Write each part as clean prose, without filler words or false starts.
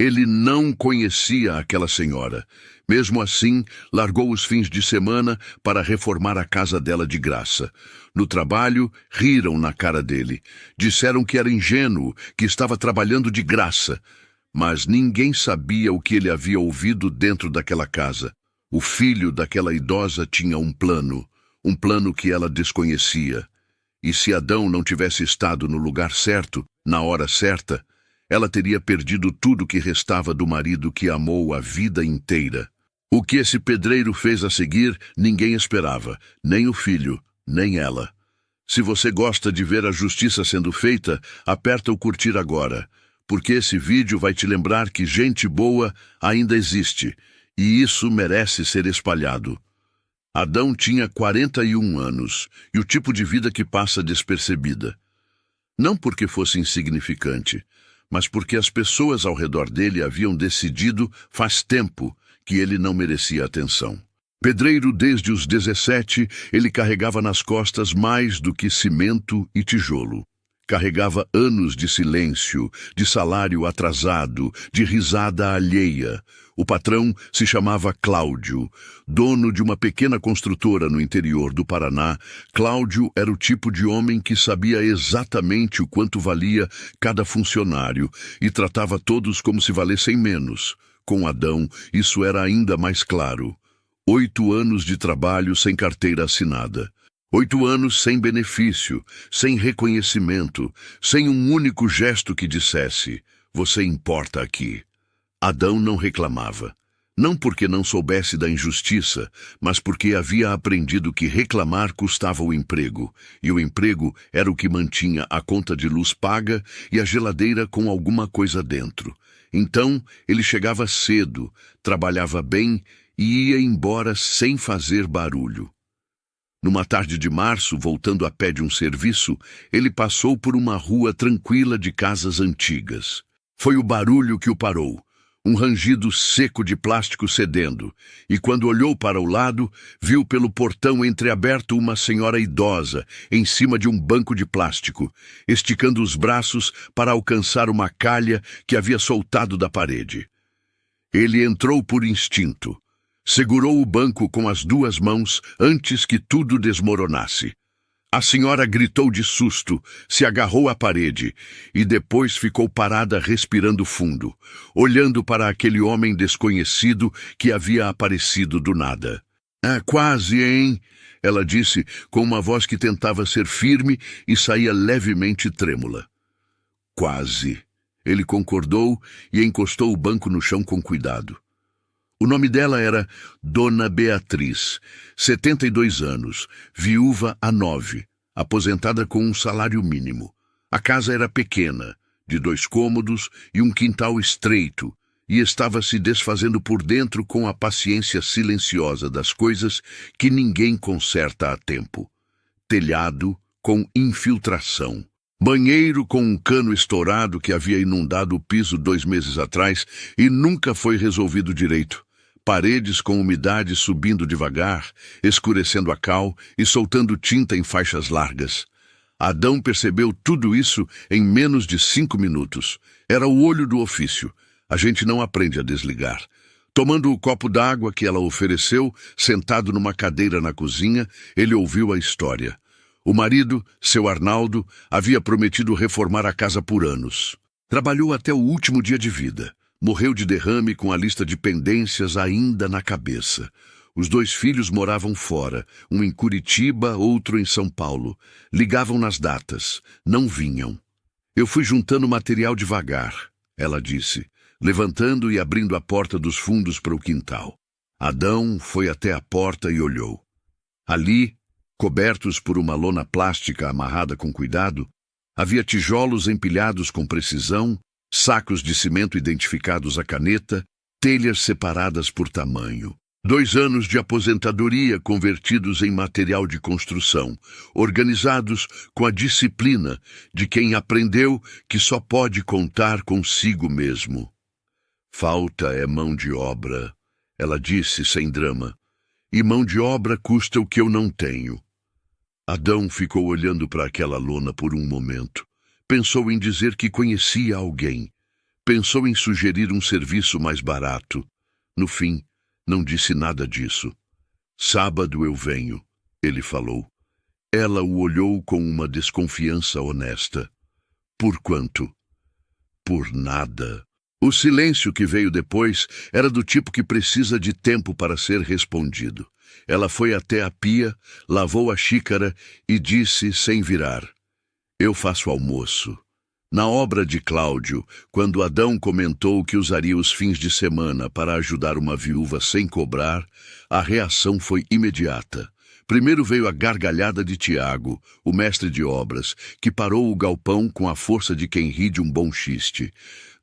Ele não conhecia aquela senhora. Mesmo assim, largou os fins de semana para reformar a casa dela de graça. No trabalho, riram na cara dele. Disseram que era ingênuo, que estava trabalhando de graça. Mas ninguém sabia o que ele havia ouvido dentro daquela casa. O filho daquela idosa tinha um plano que ela desconhecia. E se Adão não tivesse estado no lugar certo, na hora certa, ela teria perdido tudo que restava do marido que amou a vida inteira. O que esse pedreiro fez a seguir, ninguém esperava, nem o filho, nem ela. Se você gosta de ver a justiça sendo feita, aperta o curtir agora, porque esse vídeo vai te lembrar que gente boa ainda existe, e isso merece ser espalhado. Adão tinha 41 anos, e o tipo de vida que passa despercebida. Não porque fosse insignificante, mas porque as pessoas ao redor dele haviam decidido faz tempo que ele não merecia atenção. Pedreiro desde os 17, ele carregava nas costas mais do que cimento e tijolo. Carregava anos de silêncio, de salário atrasado, de risada alheia. O patrão se chamava Cláudio. Dono de uma pequena construtora no interior do Paraná, Cláudio era o tipo de homem que sabia exatamente o quanto valia cada funcionário e tratava todos como se valessem menos. Com Adão, isso era ainda mais claro. 8 anos de trabalho sem carteira assinada. 8 anos sem benefício, sem reconhecimento, sem um único gesto que dissesse: "Você importa aqui." Adão não reclamava. Não porque não soubesse da injustiça, mas porque havia aprendido que reclamar custava o emprego, e o emprego era o que mantinha a conta de luz paga e a geladeira com alguma coisa dentro. Então, ele chegava cedo, trabalhava bem e ia embora sem fazer barulho. Numa tarde de março, voltando a pé de um serviço, ele passou por uma rua tranquila de casas antigas. Foi o barulho que o parou, um rangido seco de plástico cedendo, e quando olhou para o lado, viu pelo portão entreaberto uma senhora idosa, em cima de um banco de plástico, esticando os braços para alcançar uma calha que havia soltado da parede. Ele entrou por instinto. Segurou o banco com as 2 mãos antes que tudo desmoronasse. A senhora gritou de susto, se agarrou à parede e depois ficou parada respirando fundo, olhando para aquele homem desconhecido que havia aparecido do nada. "Ah, quase, hein?" ela disse com uma voz que tentava ser firme e saía levemente trêmula. "Quase." Ele concordou e encostou o banco no chão com cuidado. O nome dela era Dona Beatriz, 72 anos, viúva há 9, aposentada com um salário mínimo. A casa era pequena, de 2 cômodos e um quintal estreito, e estava se desfazendo por dentro com a paciência silenciosa das coisas que ninguém conserta a tempo. Telhado com infiltração. Banheiro com um cano estourado que havia inundado o piso 2 meses atrás e nunca foi resolvido direito. Paredes com umidade subindo devagar, escurecendo a cal e soltando tinta em faixas largas. Adão percebeu tudo isso em menos de 5 minutos. Era o olho do ofício. A gente não aprende a desligar. Tomando o copo d'água que ela ofereceu, sentado numa cadeira na cozinha, ele ouviu a história. O marido, seu Arnaldo, havia prometido reformar a casa por anos. Trabalhou até o último dia de vida. Morreu de derrame com a lista de pendências ainda na cabeça. Os 2 filhos moravam fora, um em Curitiba, outro em São Paulo. Ligavam nas datas, não vinham. "Eu fui juntando material devagar", ela disse, levantando e abrindo a porta dos fundos para o quintal. Adão foi até a porta e olhou. Ali, cobertos por uma lona plástica amarrada com cuidado, havia tijolos empilhados com precisão, sacos de cimento identificados à caneta, telhas separadas por tamanho. 2 anos de aposentadoria convertidos em material de construção, organizados com a disciplina de quem aprendeu que só pode contar consigo mesmo. "Falta é mão de obra", ela disse sem drama, "e mão de obra custa o que eu não tenho." Adão ficou olhando para aquela lona por um momento. Pensou em dizer que conhecia alguém. Pensou em sugerir um serviço mais barato. No fim, não disse nada disso. Sábado eu venho, ele falou. Ela o olhou com uma desconfiança honesta. Por quanto? Por nada. O silêncio que veio depois era do tipo que precisa de tempo para ser respondido. Ela foi até a pia, lavou a xícara e disse sem virar: Eu faço almoço. Na obra de Cláudio, quando Adão comentou que usaria os fins de semana para ajudar uma viúva sem cobrar, a reação foi imediata. Primeiro veio a gargalhada de Tiago, o mestre de obras, que parou o galpão com a força de quem ri de um bom chiste.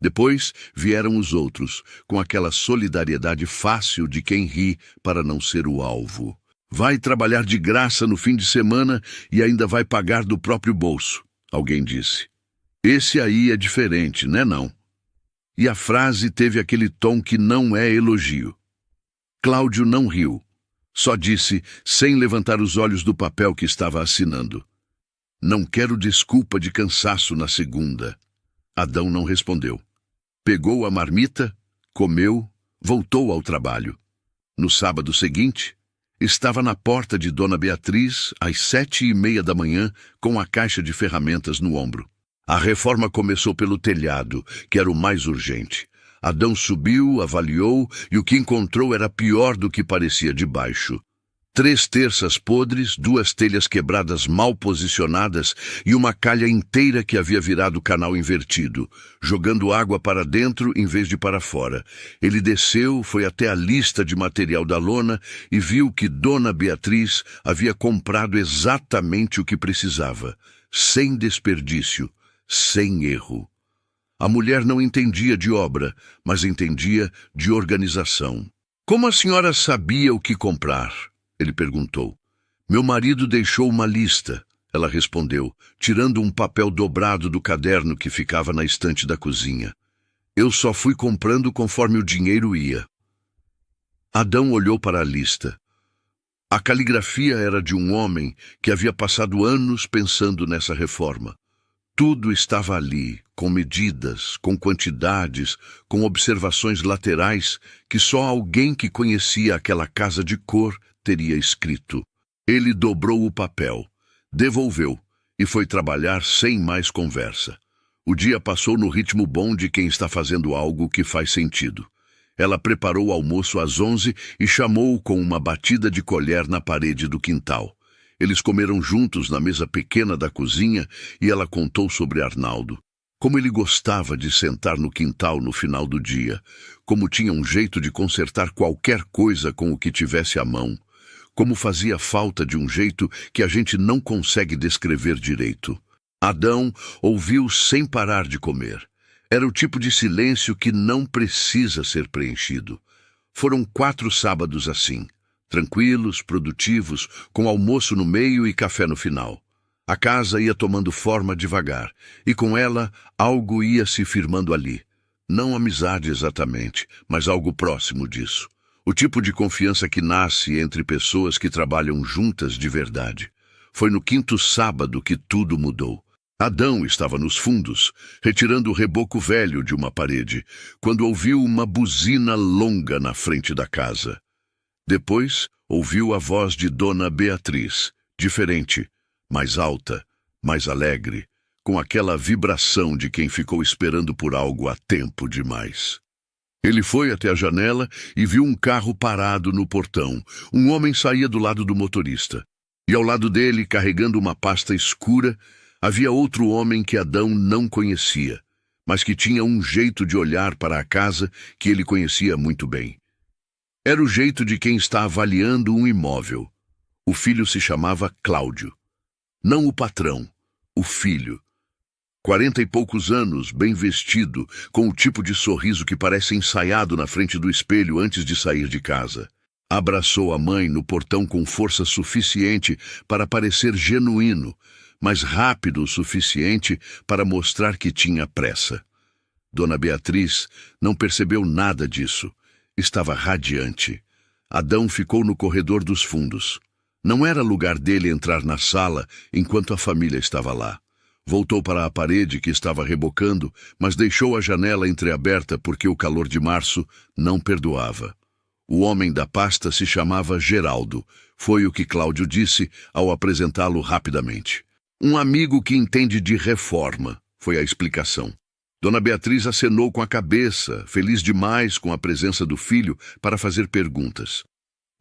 Depois vieram os outros, com aquela solidariedade fácil de quem ri para não ser o alvo. Vai trabalhar de graça no fim de semana e ainda vai pagar do próprio bolso, alguém disse. Esse aí é diferente, né não? E a frase teve aquele tom que não é elogio. Cláudio não riu. Só disse, sem levantar os olhos do papel que estava assinando: Não quero desculpa de cansaço na segunda. Adão não respondeu. Pegou a marmita, comeu, voltou ao trabalho. No sábado seguinte, estava na porta de Dona Beatriz, às 7:30 da manhã, com a caixa de ferramentas no ombro. A reforma começou pelo telhado, que era o mais urgente. Adão subiu, avaliou, e o que encontrou era pior do que parecia de baixo. 3 terças podres, 2 telhas quebradas mal posicionadas e uma calha inteira que havia virado canal invertido, jogando água para dentro em vez de para fora. Ele desceu, foi até a lista de material da lona e viu que Dona Beatriz havia comprado exatamente o que precisava, sem desperdício, sem erro. A mulher não entendia de obra, mas entendia de organização. Como a senhora sabia o que comprar? Ele perguntou. Meu marido deixou uma lista, ela respondeu, tirando um papel dobrado do caderno que ficava na estante da cozinha. Eu só fui comprando conforme o dinheiro ia. Adão olhou para a lista. A caligrafia era de um homem que havia passado anos pensando nessa reforma. Tudo estava ali, com medidas, com quantidades, com observações laterais que só alguém que conhecia aquela casa de cor teria escrito. Ele dobrou o papel, devolveu e foi trabalhar sem mais conversa. O dia passou no ritmo bom de quem está fazendo algo que faz sentido. Ela preparou o almoço às 11 e chamou-o com uma batida de colher na parede do quintal. Eles comeram juntos na mesa pequena da cozinha e ela contou sobre Arnaldo. Como ele gostava de sentar no quintal no final do dia, como tinha um jeito de consertar qualquer coisa com o que tivesse à mão, como fazia falta de um jeito que a gente não consegue descrever direito. Adão ouviu sem parar de comer. Era o tipo de silêncio que não precisa ser preenchido. Foram 4 sábados assim, tranquilos, produtivos, com almoço no meio e café no final. A casa ia tomando forma devagar, e com ela algo ia se firmando ali. Não amizade exatamente, mas algo próximo disso. O tipo de confiança que nasce entre pessoas que trabalham juntas de verdade. Foi no 5º sábado que tudo mudou. Adão estava nos fundos, retirando o reboco velho de uma parede, quando ouviu uma buzina longa na frente da casa. Depois, ouviu a voz de Dona Beatriz, diferente, mais alta, mais alegre, com aquela vibração de quem ficou esperando por algo há tempo demais. Ele foi até a janela e viu um carro parado no portão. Um homem saía do lado do motorista. E ao lado dele, carregando uma pasta escura, havia outro homem que Adão não conhecia, mas que tinha um jeito de olhar para a casa que ele conhecia muito bem. Era o jeito de quem está avaliando um imóvel. O filho se chamava Cláudio. Não o patrão, o filho. 40 e poucos anos, bem vestido, com o tipo de sorriso que parece ensaiado na frente do espelho antes de sair de casa. Abraçou a mãe no portão com força suficiente para parecer genuíno, mas rápido o suficiente para mostrar que tinha pressa. Dona Beatriz não percebeu nada disso. Estava radiante. Adão ficou no corredor dos fundos. Não era lugar dele entrar na sala enquanto a família estava lá. Voltou para a parede que estava rebocando, mas deixou a janela entreaberta porque o calor de março não perdoava. O homem da pasta se chamava Geraldo. Foi o que Cláudio disse ao apresentá-lo rapidamente. Um amigo que entende de reforma, foi a explicação. Dona Beatriz acenou com a cabeça, feliz demais com a presença do filho para fazer perguntas.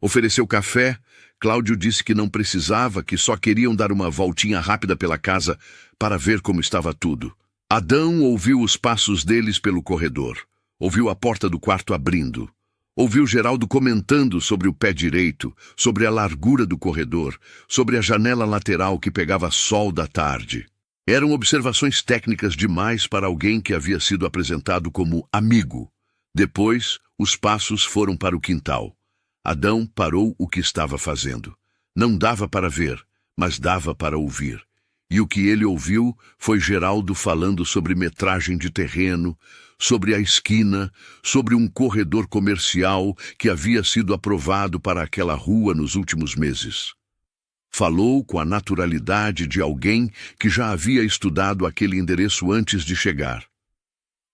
Ofereceu café. Cláudio disse que não precisava, que só queriam dar uma voltinha rápida pela casa para ver como estava tudo. Adão ouviu os passos deles pelo corredor. Ouviu a porta do quarto abrindo. Ouviu Geraldo comentando sobre o pé direito, sobre a largura do corredor, sobre a janela lateral que pegava sol da tarde. Eram observações técnicas demais para alguém que havia sido apresentado como amigo. Depois, os passos foram para o quintal. Adão parou o que estava fazendo. Não dava para ver, mas dava para ouvir. E o que ele ouviu foi Geraldo falando sobre metragem de terreno, sobre a esquina, sobre um corredor comercial que havia sido aprovado para aquela rua nos últimos meses. Falou com a naturalidade de alguém que já havia estudado aquele endereço antes de chegar.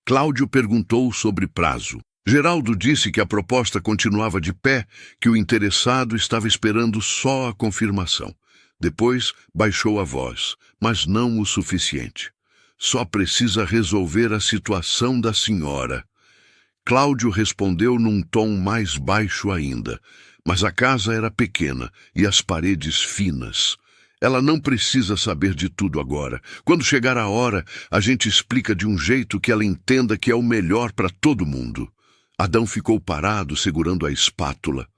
Cláudio perguntou sobre prazo. Geraldo disse que a proposta continuava de pé, que o interessado estava esperando só a confirmação. Depois baixou a voz, mas não o suficiente. Só precisa resolver a situação da senhora. Cláudio respondeu num tom mais baixo ainda, mas a casa era pequena e as paredes finas. Ela não precisa saber de tudo agora. Quando chegar a hora, a gente explica de um jeito que ela entenda que é o melhor para todo mundo. Adão ficou parado segurando a espátula.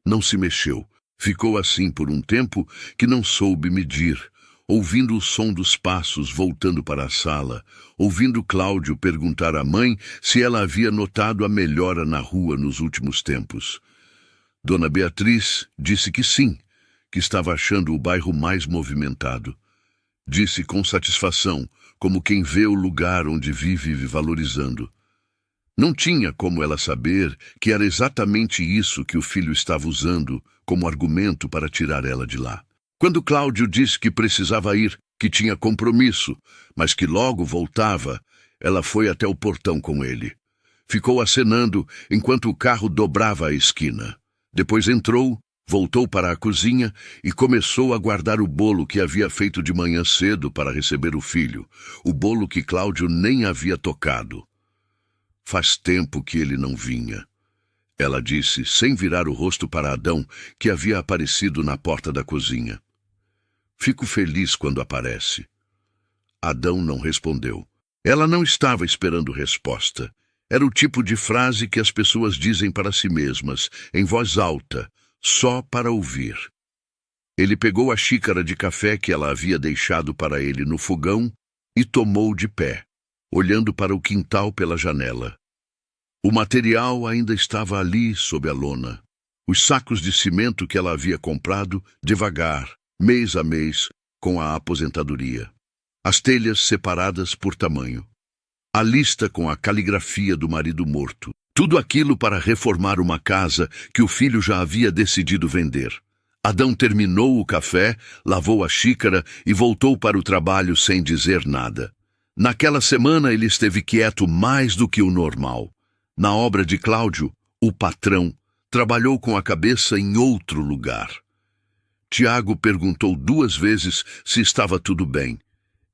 Não se mexeu. Ficou assim por um tempo que não soube medir, ouvindo o som dos passos voltando para a sala, ouvindo Cláudio perguntar à mãe se ela havia notado a melhora na rua nos últimos tempos. Dona Beatriz disse que sim, que estava achando o bairro mais movimentado. Disse com satisfação, como quem vê o lugar onde vive valorizando. Não tinha como ela saber que era exatamente isso que o filho estava usando como argumento para tirar ela de lá. Quando Cláudio disse que precisava ir, que tinha compromisso, mas que logo voltava, ela foi até o portão com ele. Ficou acenando enquanto o carro dobrava a esquina. Depois entrou, voltou para a cozinha e começou a guardar o bolo que havia feito de manhã cedo para receber o filho, o bolo que Cláudio nem havia tocado. Faz tempo que ele não vinha. Ela disse, sem virar o rosto para Adão, que havia aparecido na porta da cozinha. Fico feliz quando aparece. Adão não respondeu. Ela não estava esperando resposta. Era o tipo de frase que as pessoas dizem para si mesmas, em voz alta, só para ouvir. Ele pegou a xícara de café que ela havia deixado para ele no fogão e tomou de pé, olhando para o quintal pela janela. O material ainda estava ali sob a lona. Os sacos de cimento que ela havia comprado, devagar, mês a mês, com a aposentadoria. As telhas separadas por tamanho. A lista com a caligrafia do marido morto. Tudo aquilo para reformar uma casa que o filho já havia decidido vender. Adão terminou o café, lavou a xícara e voltou para o trabalho sem dizer nada. Naquela semana ele esteve quieto mais do que o normal. Na obra de Cláudio, o patrão trabalhou com a cabeça em outro lugar. Tiago perguntou 2 vezes se estava tudo bem.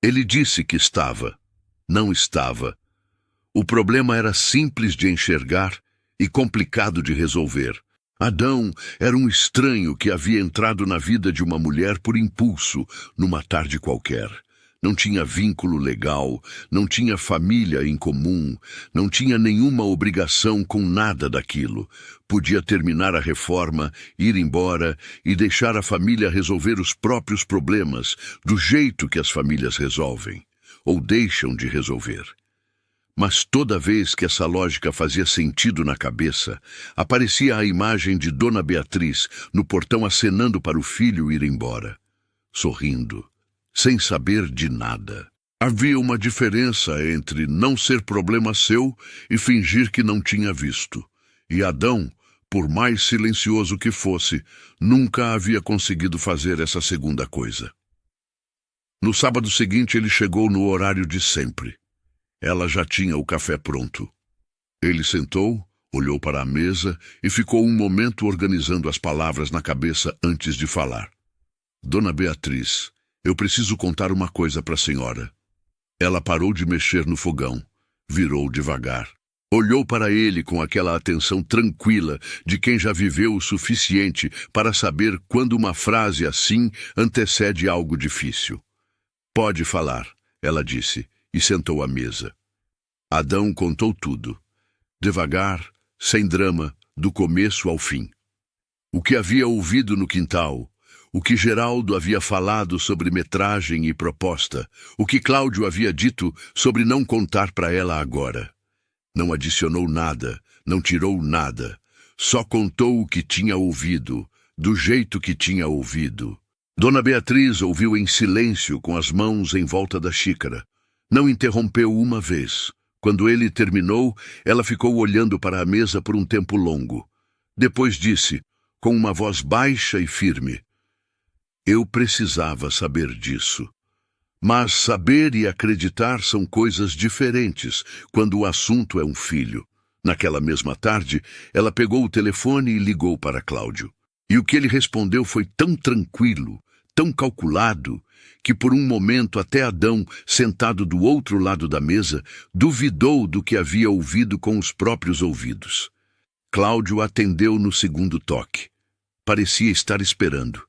Ele disse que estava. Não estava. O problema era simples de enxergar e complicado de resolver. Adão era um estranho que havia entrado na vida de uma mulher por impulso, numa tarde qualquer. Não tinha vínculo legal, não tinha família em comum, não tinha nenhuma obrigação com nada daquilo. Podia terminar a reforma, ir embora e deixar a família resolver os próprios problemas, do jeito que as famílias resolvem, ou deixam de resolver. Mas toda vez que essa lógica fazia sentido na cabeça, aparecia a imagem de Dona Beatriz no portão acenando para o filho ir embora, sorrindo, sem saber de nada. Havia uma diferença entre não ser problema seu e fingir que não tinha visto. E Adão, por mais silencioso que fosse, nunca havia conseguido fazer essa segunda coisa. No sábado seguinte, ele chegou no horário de sempre. Ela já tinha o café pronto. Ele sentou, olhou para a mesa e ficou um momento organizando as palavras na cabeça antes de falar. Dona Beatriz, eu preciso contar uma coisa para a senhora. Ela parou de mexer no fogão, virou devagar. Olhou para ele com aquela atenção tranquila de quem já viveu o suficiente para saber quando uma frase assim antecede algo difícil. Pode falar, ela disse, e sentou à mesa. Adão contou tudo. Devagar, sem drama, do começo ao fim. O que havia ouvido no quintal, o que Geraldo havia falado sobre metragem e proposta, o que Cláudio havia dito sobre não contar para ela agora. Não adicionou nada, não tirou nada. Só contou o que tinha ouvido, do jeito que tinha ouvido. Dona Beatriz ouviu em silêncio, com as mãos em volta da xícara. Não interrompeu uma vez. Quando ele terminou, ela ficou olhando para a mesa por um tempo longo. Depois disse, com uma voz baixa e firme, eu precisava saber disso. Mas saber e acreditar são coisas diferentes quando o assunto é um filho. Naquela mesma tarde, ela pegou o telefone e ligou para Cláudio. E o que ele respondeu foi tão tranquilo, tão calculado, que por um momento até Adão, sentado do outro lado da mesa, duvidou do que havia ouvido com os próprios ouvidos. Cláudio atendeu no segundo toque. Parecia estar esperando.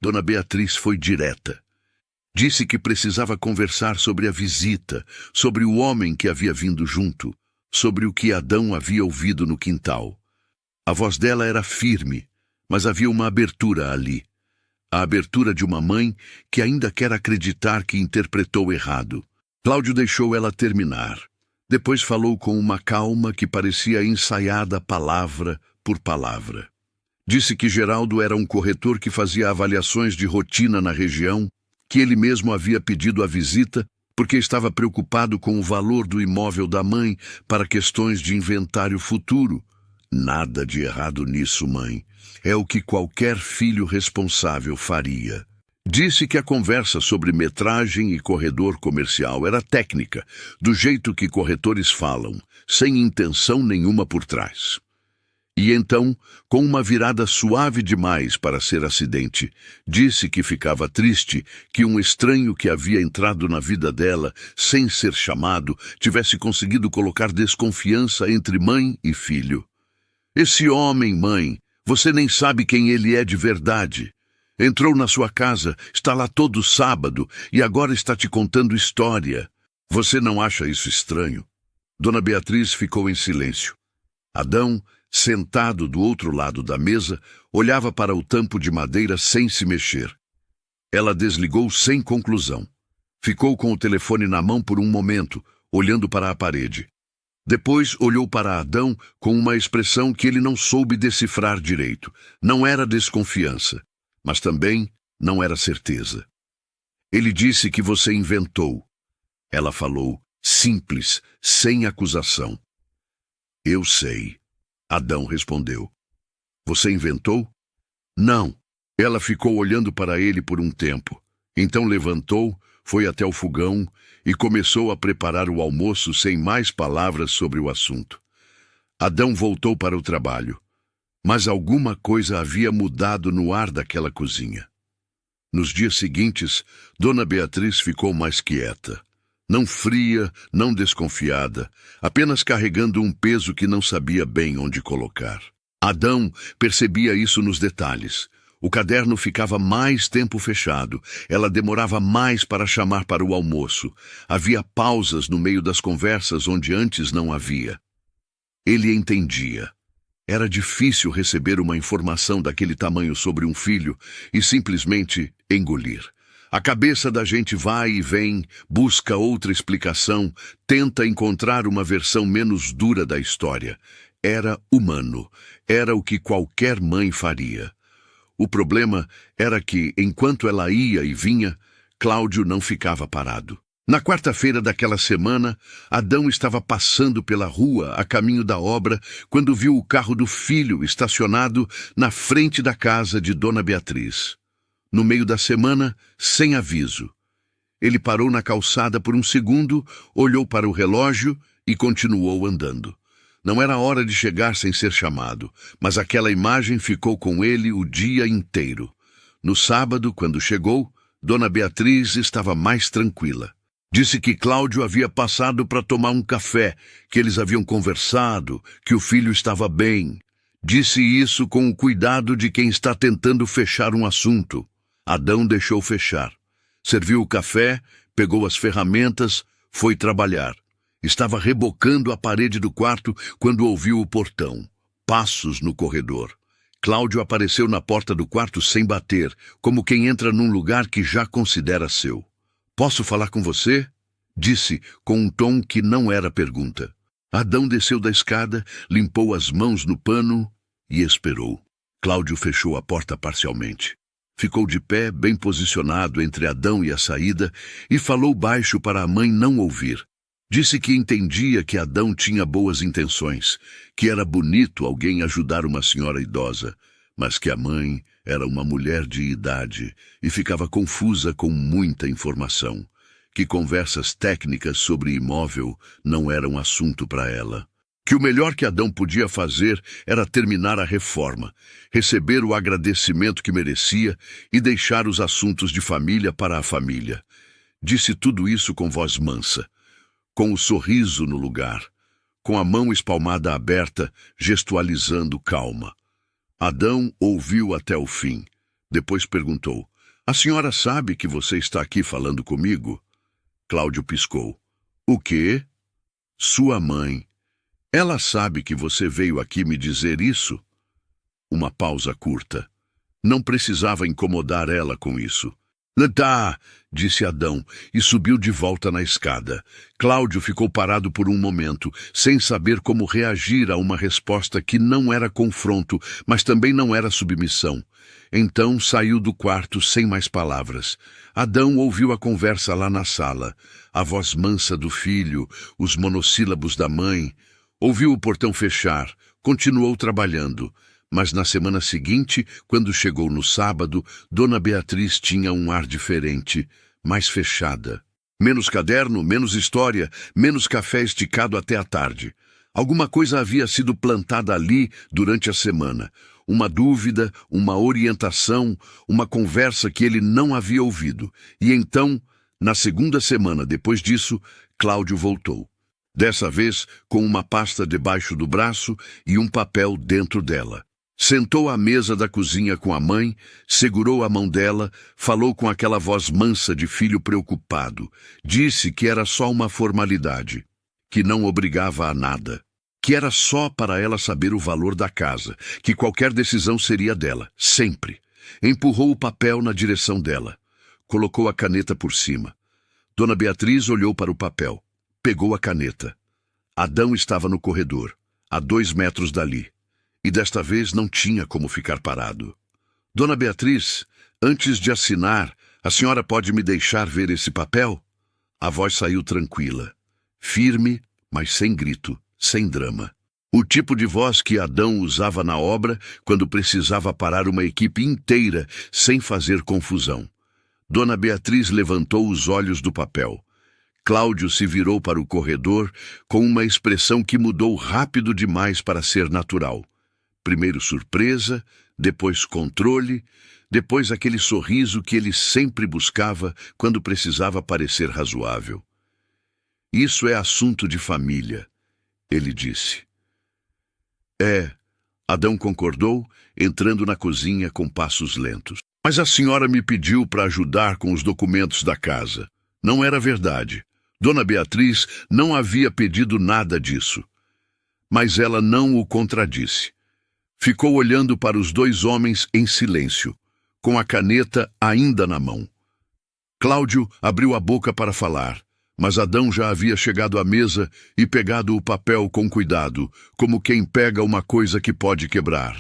Dona Beatriz foi direta. Disse que precisava conversar sobre a visita, sobre o homem que havia vindo junto, sobre o que Adão havia ouvido no quintal. A voz dela era firme, mas havia uma abertura ali. A abertura de uma mãe que ainda quer acreditar que interpretou errado. Cláudio deixou ela terminar. Depois falou com uma calma que parecia ensaiada palavra por palavra. Disse que Geraldo era um corretor que fazia avaliações de rotina na região, que ele mesmo havia pedido a visita porque estava preocupado com o valor do imóvel da mãe para questões de inventário futuro. Nada de errado nisso, mãe. É o que qualquer filho responsável faria. Disse que a conversa sobre metragem e corredor comercial era técnica, do jeito que corretores falam, sem intenção nenhuma por trás. E então, com uma virada suave demais para ser acidente, disse que ficava triste que um estranho que havia entrado na vida dela, sem ser chamado, tivesse conseguido colocar desconfiança entre mãe e filho. Esse homem, mãe, você nem sabe quem ele é de verdade. Entrou na sua casa, está lá todo sábado e agora está te contando história. Você não acha isso estranho? Dona Beatriz ficou em silêncio. Adão, sentado do outro lado da mesa, olhava para o tampo de madeira sem se mexer. Ela desligou sem conclusão. Ficou com o telefone na mão por um momento, olhando para a parede. Depois olhou para Adão com uma expressão que ele não soube decifrar direito. Não era desconfiança, mas também não era certeza. Ele disse que você inventou. Ela falou, simples, sem acusação. Eu sei. Adão respondeu. Você inventou? Não. Ela ficou olhando para ele por um tempo. Então levantou, foi até o fogão e começou a preparar o almoço sem mais palavras sobre o assunto. Adão voltou para o trabalho. Mas alguma coisa havia mudado no ar daquela cozinha. Nos dias seguintes, Dona Beatriz ficou mais quieta. Não fria, não desconfiada, apenas carregando um peso que não sabia bem onde colocar. Adão percebia isso nos detalhes. O caderno ficava mais tempo fechado. Ela demorava mais para chamar para o almoço. Havia pausas no meio das conversas onde antes não havia. Ele entendia. Era difícil receber uma informação daquele tamanho sobre um filho e simplesmente engolir. A cabeça da gente vai e vem, busca outra explicação, tenta encontrar uma versão menos dura da história. Era humano. Era o que qualquer mãe faria. O problema era que, enquanto ela ia e vinha, Cláudio não ficava parado. Na quarta-feira daquela semana, Adão estava passando pela rua a caminho da obra quando viu o carro do filho estacionado na frente da casa de Dona Beatriz. No meio da semana, sem aviso. Ele parou na calçada por um segundo, olhou para o relógio e continuou andando. Não era hora de chegar sem ser chamado, mas aquela imagem ficou com ele o dia inteiro. No sábado, quando chegou, Dona Beatriz estava mais tranquila. Disse que Cláudio havia passado para tomar um café, que eles haviam conversado, que o filho estava bem. Disse isso com o cuidado de quem está tentando fechar um assunto. Adão deixou fechar. Serviu o café, pegou as ferramentas, foi trabalhar. Estava rebocando a parede do quarto quando ouviu o portão. Passos no corredor. Cláudio apareceu na porta do quarto sem bater, como quem entra num lugar que já considera seu. "Posso falar com você?" disse, com um tom que não era pergunta. Adão desceu da escada, limpou as mãos no pano e esperou. Cláudio fechou a porta parcialmente. Ficou de pé, bem posicionado entre Adão e a saída, e falou baixo para a mãe não ouvir. Disse que entendia que Adão tinha boas intenções, que era bonito alguém ajudar uma senhora idosa, mas que a mãe era uma mulher de idade e ficava confusa com muita informação, que conversas técnicas sobre imóvel não eram assunto para ela. Que o melhor que Adão podia fazer era terminar a reforma, receber o agradecimento que merecia e deixar os assuntos de família para a família. Disse tudo isso com voz mansa, com o sorriso no lugar, com a mão espalmada aberta, gestualizando calma. Adão ouviu até o fim. Depois perguntou: "A senhora sabe que você está aqui falando comigo?" Cláudio piscou. "O quê?" "Sua mãe. Ela sabe que você veio aqui me dizer isso?" Uma pausa curta. Não precisava incomodar ela com isso. "Tá", disse Adão, e subiu de volta na escada. Cláudio ficou parado por um momento, sem saber como reagir a uma resposta que não era confronto, mas também não era submissão. Então saiu do quarto sem mais palavras. Adão ouviu a conversa lá na sala, a voz mansa do filho, os monossílabos da mãe. Ouviu o portão fechar, continuou trabalhando. Mas na semana seguinte, quando chegou no sábado, Dona Beatriz tinha um ar diferente, mais fechada. Menos caderno, menos história, menos café esticado até a tarde. Alguma coisa havia sido plantada ali durante a semana. Uma dúvida, uma orientação, uma conversa que ele não havia ouvido. E então, na segunda semana depois disso, Cláudio voltou. Dessa vez, com uma pasta debaixo do braço e um papel dentro dela. Sentou à mesa da cozinha com a mãe, segurou a mão dela, falou com aquela voz mansa de filho preocupado. Disse que era só uma formalidade, que não obrigava a nada, que era só para ela saber o valor da casa, que qualquer decisão seria dela, sempre. Empurrou o papel na direção dela. Colocou a caneta por cima. Dona Beatriz olhou para o papel. Pegou a caneta. Adão estava no corredor, a 2 metros dali. E desta vez não tinha como ficar parado. "Dona Beatriz, antes de assinar, a senhora pode me deixar ver esse papel?" A voz saiu tranquila, firme, mas sem grito, sem drama. O tipo de voz que Adão usava na obra quando precisava parar uma equipe inteira sem fazer confusão. Dona Beatriz levantou os olhos do papel. Cláudio se virou para o corredor com uma expressão que mudou rápido demais para ser natural. Primeiro surpresa, depois controle, depois aquele sorriso que ele sempre buscava quando precisava parecer razoável. "Isso é assunto de família", ele disse. "É", Adão concordou, entrando na cozinha com passos lentos. "Mas a senhora me pediu para ajudar com os documentos da casa." Não era verdade. Dona Beatriz não havia pedido nada disso. Mas ela não o contradisse. Ficou olhando para os 2 homens em silêncio, com a caneta ainda na mão. Cláudio abriu a boca para falar, mas Adão já havia chegado à mesa e pegado o papel com cuidado, como quem pega uma coisa que pode quebrar.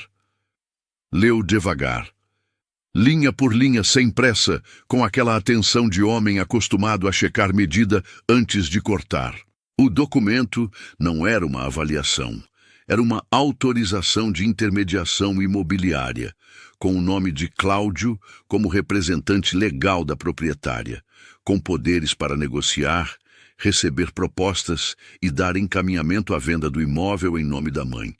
Leu devagar. Linha por linha, sem pressa, com aquela atenção de homem acostumado a checar medida antes de cortar. O documento não era uma avaliação, era uma autorização de intermediação imobiliária, com o nome de Cláudio como representante legal da proprietária, com poderes para negociar, receber propostas e dar encaminhamento à venda do imóvel em nome da mãe.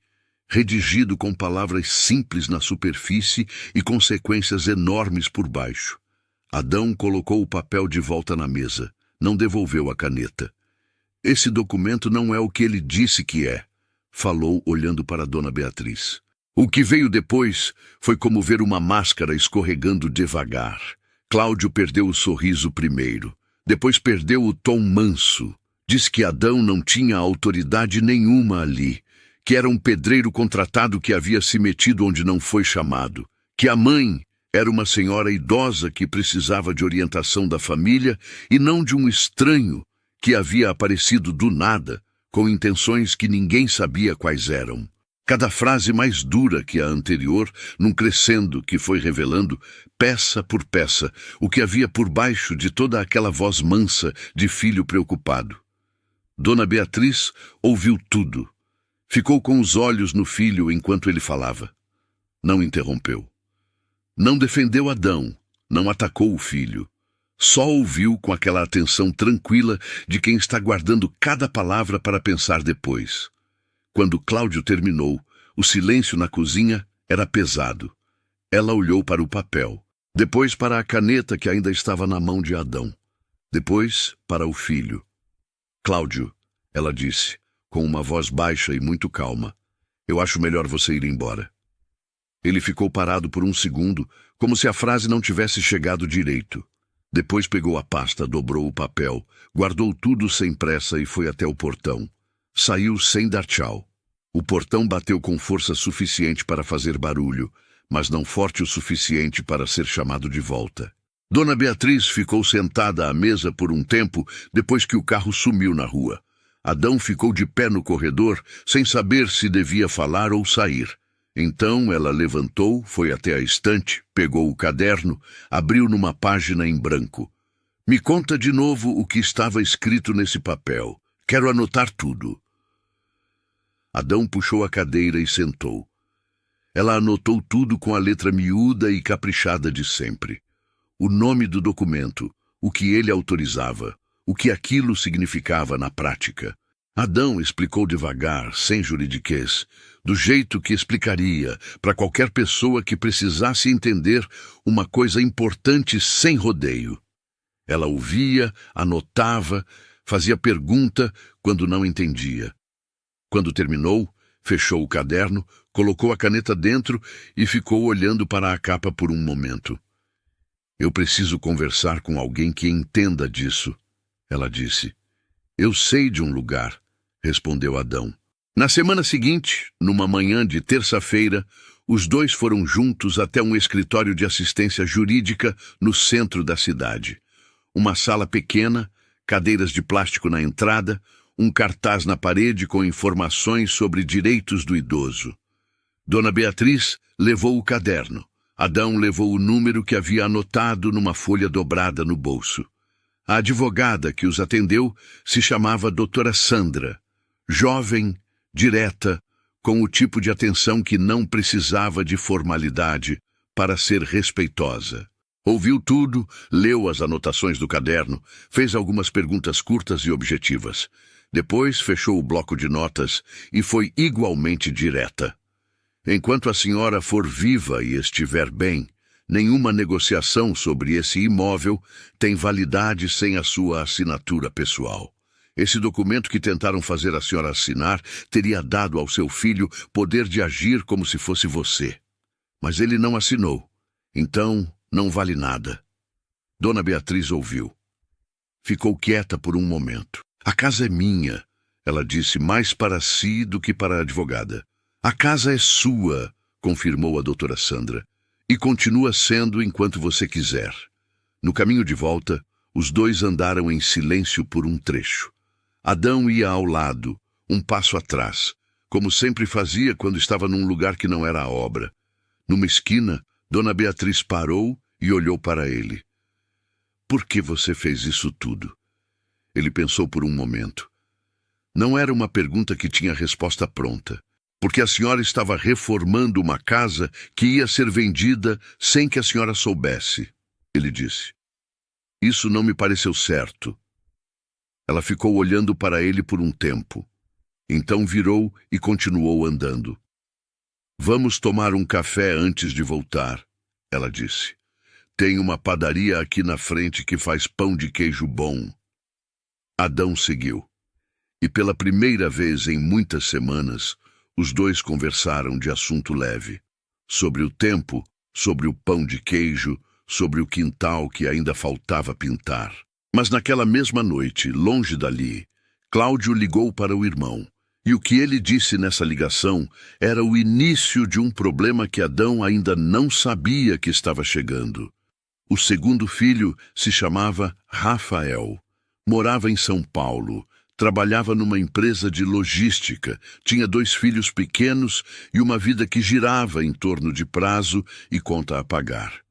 Redigido com palavras simples na superfície e consequências enormes por baixo. Adão colocou o papel de volta na mesa, não devolveu a caneta. Esse documento não é o que ele disse que é, falou olhando para Dona Beatriz. O que veio depois foi como ver uma máscara escorregando devagar. Cláudio perdeu o sorriso primeiro, depois perdeu o tom manso. Diz que Adão não tinha autoridade nenhuma ali, que era um pedreiro contratado que havia se metido onde não foi chamado, que a mãe era uma senhora idosa que precisava de orientação da família e não de um estranho que havia aparecido do nada, com intenções que ninguém sabia quais eram. Cada frase mais dura que a anterior, num crescendo que foi revelando, peça por peça, o que havia por baixo de toda aquela voz mansa de filho preocupado. Dona Beatriz ouviu tudo. Ficou com os olhos no filho enquanto ele falava. Não interrompeu. Não defendeu Adão, não atacou o filho. Só ouviu com aquela atenção tranquila de quem está guardando cada palavra para pensar depois. Quando Cláudio terminou, o silêncio na cozinha era pesado. Ela olhou para o papel, depois para a caneta que ainda estava na mão de Adão, depois para o filho. Cláudio, ela disse, com uma voz baixa e muito calma, eu acho melhor você ir embora. Ele ficou parado por um segundo, como se a frase não tivesse chegado direito. Depois pegou a pasta, dobrou o papel, guardou tudo sem pressa e foi até o portão. Saiu sem dar tchau. O portão bateu com força suficiente para fazer barulho, mas não forte o suficiente para ser chamado de volta. Dona Beatriz ficou sentada à mesa por um tempo depois que o carro sumiu na rua. Adão ficou de pé no corredor, sem saber se devia falar ou sair. Então ela levantou, foi até a estante, pegou o caderno, abriu numa página em branco. Me conta de novo o que estava escrito nesse papel. Quero anotar tudo. Adão puxou a cadeira e sentou. Ela anotou tudo com a letra miúda e caprichada de sempre. O nome do documento, o que ele autorizava, o que aquilo significava na prática. Adão explicou devagar, sem juridiquês, do jeito que explicaria para qualquer pessoa que precisasse entender uma coisa importante sem rodeio. Ela ouvia, anotava, fazia pergunta quando não entendia. Quando terminou, fechou o caderno, colocou a caneta dentro e ficou olhando para a capa por um momento. Eu preciso conversar com alguém que entenda disso, ela disse. Eu sei de um lugar, respondeu Adão. Na semana seguinte, numa manhã de terça-feira, os dois foram juntos até um escritório de assistência jurídica no centro da cidade. Uma sala pequena, cadeiras de plástico na entrada, um cartaz na parede com informações sobre direitos do idoso. Dona Beatriz levou o caderno. Adão levou o número que havia anotado numa folha dobrada no bolso. A advogada que os atendeu se chamava Doutora Sandra, jovem, direta, com o tipo de atenção que não precisava de formalidade para ser respeitosa. Ouviu tudo, leu as anotações do caderno, fez algumas perguntas curtas e objetivas. Depois fechou o bloco de notas e foi igualmente direta. Enquanto a senhora for viva e estiver bem, nenhuma negociação sobre esse imóvel tem validade sem a sua assinatura pessoal. Esse documento que tentaram fazer a senhora assinar teria dado ao seu filho poder de agir como se fosse você. Mas ele não assinou. Então, não vale nada. Dona Beatriz ouviu. Ficou quieta por um momento. A casa é minha, ela disse mais para si do que para a advogada. A casa é sua, confirmou a doutora Sandra, e continua sendo enquanto você quiser. No caminho de volta, os dois andaram em silêncio por um trecho. Adão ia ao lado, um passo atrás, como sempre fazia quando estava num lugar que não era a obra. Numa esquina, Dona Beatriz parou e olhou para ele. Por que você fez isso tudo? Ele pensou por um momento. Não era uma pergunta que tinha resposta pronta, porque a senhora estava reformando uma casa que ia ser vendida sem que a senhora soubesse, ele disse. Isso não me pareceu certo. Ela ficou olhando para ele por um tempo. Então virou e continuou andando. Vamos tomar um café antes de voltar, ela disse. Tem uma padaria aqui na frente que faz pão de queijo bom. Adão seguiu. E pela primeira vez em muitas semanas, os dois conversaram de assunto leve. Sobre o tempo, sobre o pão de queijo, sobre o quintal que ainda faltava pintar. Mas naquela mesma noite, longe dali, Cláudio ligou para o irmão. E o que ele disse nessa ligação era o início de um problema que Adão ainda não sabia que estava chegando. O segundo filho se chamava Rafael. Morava em São Paulo. Trabalhava numa empresa de logística, tinha 2 filhos pequenos e uma vida que girava em torno de prazo e conta a pagar.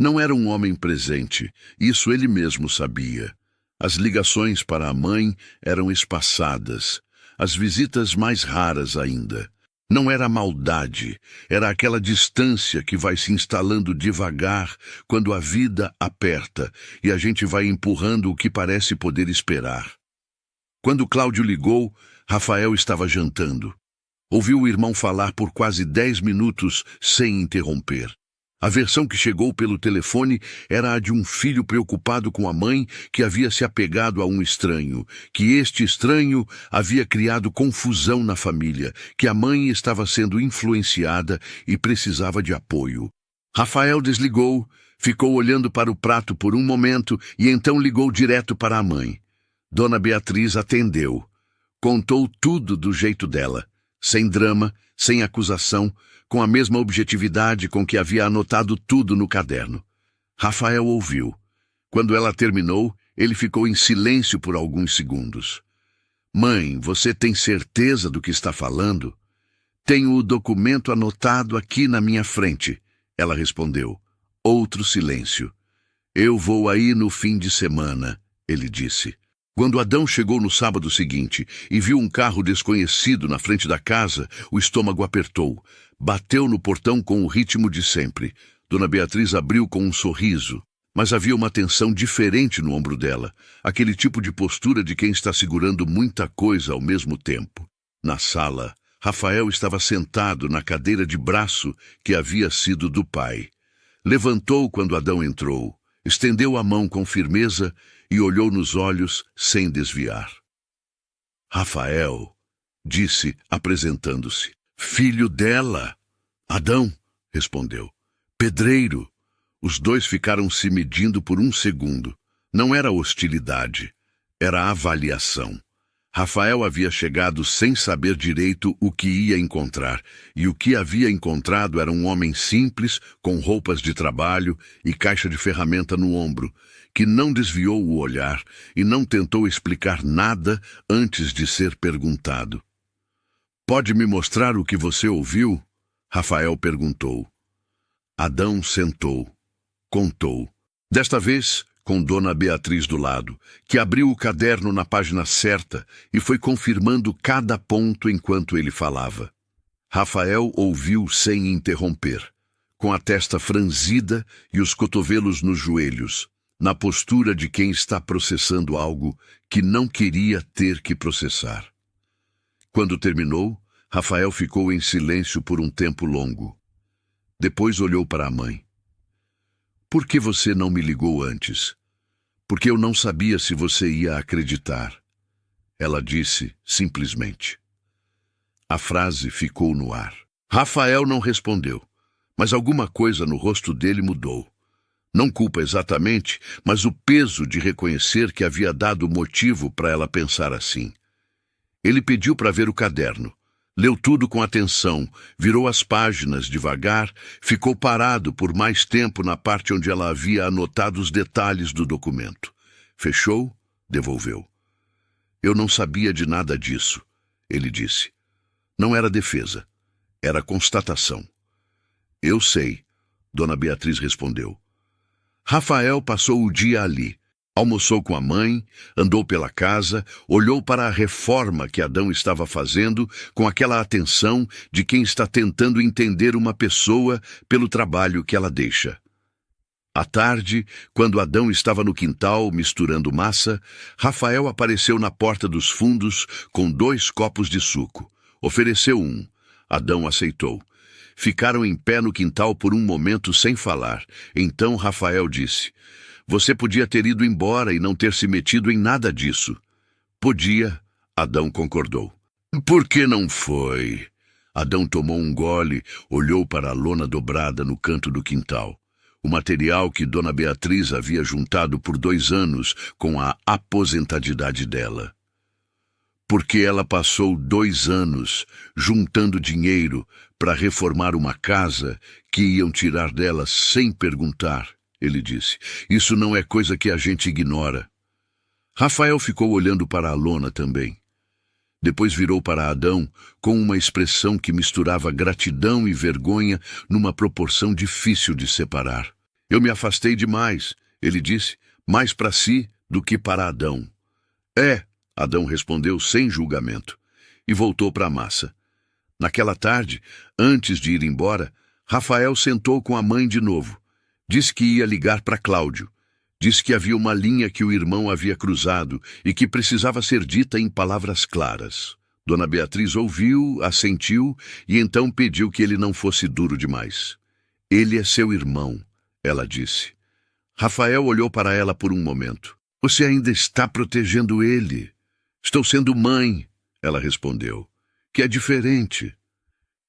Não era um homem presente, isso ele mesmo sabia. As ligações para a mãe eram espaçadas, as visitas mais raras ainda. Não era maldade, era aquela distância que vai se instalando devagar quando a vida aperta e a gente vai empurrando o que parece poder esperar. Quando Cláudio ligou, Rafael estava jantando. Ouviu o irmão falar por quase 10 minutos sem interromper. A versão que chegou pelo telefone era a de um filho preocupado com a mãe que havia se apegado a um estranho, que este estranho havia criado confusão na família, que a mãe estava sendo influenciada e precisava de apoio. Rafael desligou, ficou olhando para o prato por um momento e então ligou direto para a mãe. Dona Beatriz atendeu. Contou tudo do jeito dela, sem drama, sem acusação, com a mesma objetividade com que havia anotado tudo no caderno. Rafael ouviu. Quando ela terminou, ele ficou em silêncio por alguns segundos. Mãe, você tem certeza do que está falando? Tenho o documento anotado aqui na minha frente, ela respondeu. Outro silêncio. Eu vou aí no fim de semana, ele disse. Quando Adão chegou no sábado seguinte e viu um carro desconhecido na frente da casa, o estômago apertou. Bateu no portão com o ritmo de sempre. Dona Beatriz abriu com um sorriso, mas havia uma tensão diferente no ombro dela, aquele tipo de postura de quem está segurando muita coisa ao mesmo tempo. Na sala, Rafael estava sentado na cadeira de braço que havia sido do pai. Levantou quando Adão entrou, estendeu a mão com firmeza e olhou nos olhos sem desviar. Rafael, disse, apresentando-se. Filho dela. Adão, respondeu. Pedreiro. Os dois ficaram se medindo por um segundo. Não era hostilidade, era avaliação. Rafael havia chegado sem saber direito o que ia encontrar, e o que havia encontrado era um homem simples, com roupas de trabalho e caixa de ferramenta no ombro, que não desviou o olhar e não tentou explicar nada antes de ser perguntado. Pode me mostrar o que você ouviu? Rafael perguntou. Adão sentou, contou. Desta vez, com Dona Beatriz do lado, que abriu o caderno na página certa e foi confirmando cada ponto enquanto ele falava. Rafael ouviu sem interromper, com a testa franzida e os cotovelos nos joelhos, na postura de quem está processando algo que não queria ter que processar. Quando terminou, Rafael ficou em silêncio por um tempo longo. Depois olhou para a mãe. Por que você não me ligou antes? Porque eu não sabia se você ia acreditar. Ela disse simplesmente. A frase ficou no ar. Rafael não respondeu, mas alguma coisa no rosto dele mudou. Não culpa exatamente, mas o peso de reconhecer que havia dado motivo para ela pensar assim. Ele pediu para ver o caderno. Leu tudo com atenção, virou as páginas devagar, ficou parado por mais tempo na parte onde ela havia anotado os detalhes do documento. Fechou, devolveu. Eu não sabia de nada disso, ele disse. Não era defesa, era constatação. Eu sei, Dona Beatriz respondeu. Rafael passou o dia ali. Almoçou com a mãe, andou pela casa, olhou para a reforma que Adão estava fazendo com aquela atenção de quem está tentando entender uma pessoa pelo trabalho que ela deixa. À tarde, quando Adão estava no quintal misturando massa, Rafael apareceu na porta dos fundos com 2 copos de suco. Ofereceu um. Adão aceitou. Ficaram em pé no quintal por um momento sem falar. Então Rafael disse: "Você podia ter ido embora e não ter se metido em nada disso." "Podia," Adão concordou. "Por que não foi?" Adão tomou um gole, olhou para a lona dobrada no canto do quintal. O material que Dona Beatriz havia juntado por 2 anos com a aposentadidade dela. Porque ela passou 2 anos juntando dinheiro para reformar uma casa que iam tirar dela sem perguntar, ele disse. Isso não é coisa que a gente ignora. Rafael ficou olhando para a lona também. Depois virou para Adão com uma expressão que misturava gratidão e vergonha numa proporção difícil de separar. "Eu me afastei demais," ele disse, "mais para si do que para Adão." "É," Adão respondeu sem julgamento, e voltou para a massa. Naquela tarde, antes de ir embora, Rafael sentou com a mãe de novo. Disse que ia ligar para Cláudio. Disse que havia uma linha que o irmão havia cruzado e que precisava ser dita em palavras claras. Dona Beatriz ouviu, assentiu e então pediu que ele não fosse duro demais. "Ele é seu irmão," ela disse. Rafael olhou para ela por um momento. "Você ainda está protegendo ele." "Estou sendo mãe," ela respondeu, "que é diferente."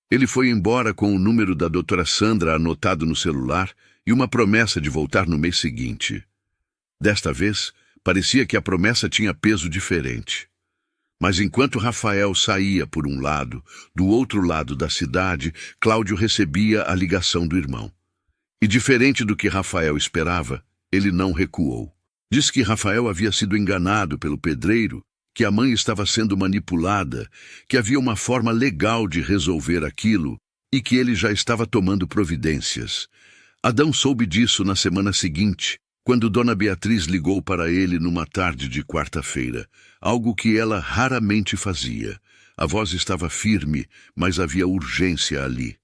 Ele foi embora com o número da doutora Sandra anotado no celular e uma promessa de voltar no mês seguinte. Desta vez, parecia que a promessa tinha peso diferente. Mas enquanto Rafael saía por um lado, do outro lado da cidade, Cláudio recebia a ligação do irmão. E diferente do que Rafael esperava, ele não recuou. Disse que Rafael havia sido enganado pelo pedreiro, que a mãe estava sendo manipulada, que havia uma forma legal de resolver aquilo e que ele já estava tomando providências. Adão soube disso na semana seguinte, quando Dona Beatriz ligou para ele numa tarde de quarta-feira, algo que ela raramente fazia. A voz estava firme, mas havia urgência ali.